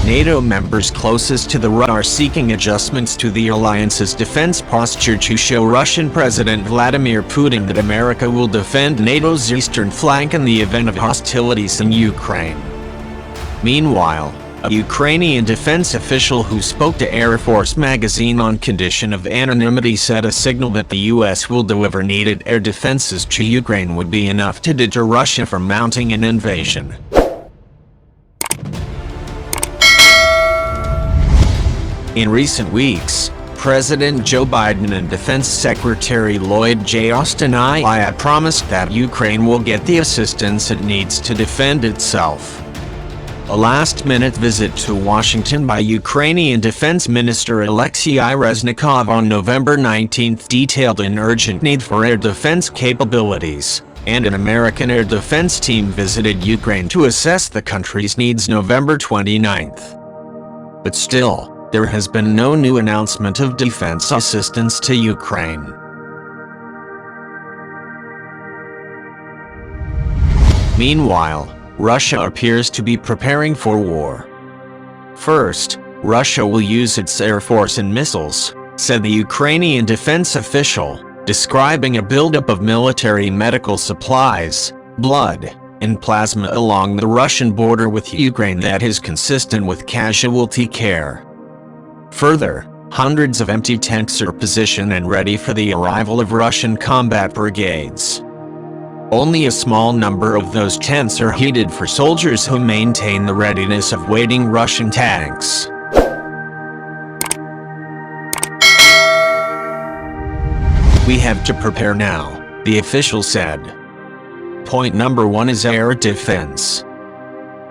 NATO members closest to the Russia are seeking adjustments to the alliance's defense posture to show Russian President Vladimir Putin that America will defend NATO's eastern flank in the event of hostilities in Ukraine. Meanwhile, a Ukrainian defense official who spoke to Air Force magazine on condition of anonymity said a signal that the U.S. will deliver needed air defenses to Ukraine would be enough to deter Russia from mounting an invasion. In recent weeks, President Joe Biden and Defense Secretary Lloyd J. Austin have promised that Ukraine will get the assistance it needs to defend itself. A last-minute visit to Washington by Ukrainian Defense Minister Alexei Reznikov on November 19 detailed an urgent need for air defense capabilities, and an American air defense team visited Ukraine to assess the country's needs November 29. But still, there has been no new announcement of defense assistance to Ukraine. Meanwhile, Russia appears to be preparing for war. First, Russia will use its air force and missiles, said the Ukrainian defense official, describing a buildup of military medical supplies, blood, and plasma along the Russian border with Ukraine that is consistent with casualty care. Further, hundreds of empty tanks are positioned and ready for the arrival of Russian combat brigades. Only a small number of those tents are heated for soldiers who maintain the readiness of waiting Russian tanks. We have to prepare now, the official said. Point number 1 is air defense.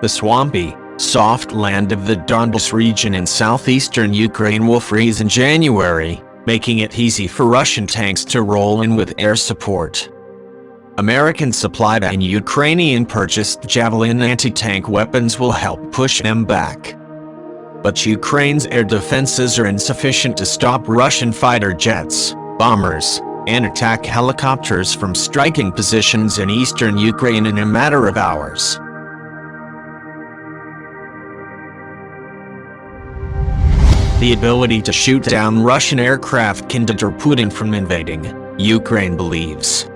The swampy, soft land of the Donbas region in southeastern Ukraine will freeze in January, making it easy for Russian tanks to roll in with air support. American supplied and Ukrainian purchased Javelin anti-tank weapons will help push them back. But Ukraine's air defenses are insufficient to stop Russian fighter jets, bombers, and attack helicopters from striking positions in eastern Ukraine in a matter of hours. The ability to shoot down Russian aircraft can deter Putin from invading, Ukraine believes.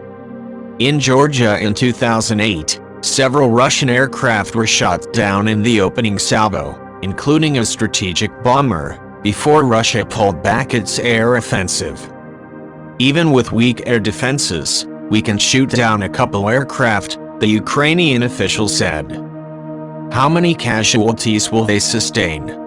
In Georgia in 2008, several Russian aircraft were shot down in the opening salvo, including a strategic bomber, before Russia pulled back its air offensive. Even with weak air defenses, we can shoot down a couple aircraft, the Ukrainian official said. How many casualties will they sustain?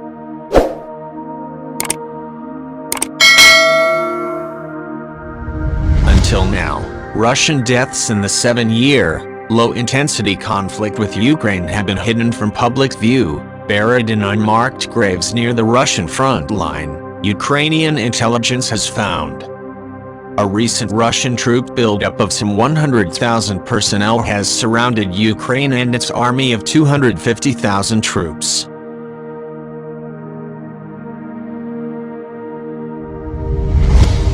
Until now, Russian deaths in the 7-year, low-intensity conflict with Ukraine have been hidden from public view, buried in unmarked graves near the Russian front line, Ukrainian intelligence has found. A recent Russian troop buildup of some 100,000 personnel has surrounded Ukraine and its army of 250,000 troops.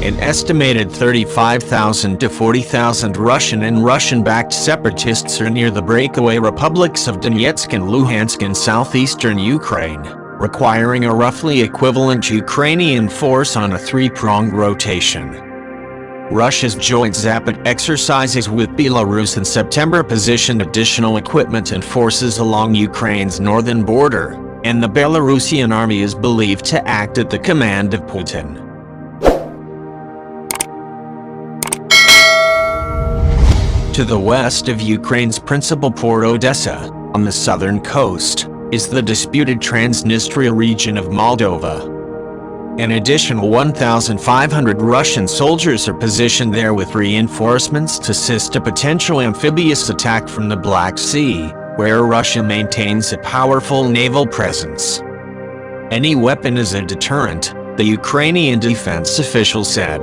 An estimated 35,000 to 40,000 Russian and Russian-backed separatists are near the breakaway republics of Donetsk and Luhansk in southeastern Ukraine, requiring a roughly equivalent Ukrainian force on a 3-pronged rotation. Russia's joint Zapad exercises with Belarus in September positioned additional equipment and forces along Ukraine's northern border, and the Belarusian army is believed to act at the command of Putin. To the west of Ukraine's principal port Odessa, on the southern coast, is the disputed Transnistria region of Moldova. An additional 1,500 Russian soldiers are positioned there with reinforcements to assist a potential amphibious attack from the Black Sea, where Russia maintains a powerful naval presence. Any weapon is a deterrent, the Ukrainian defense official said.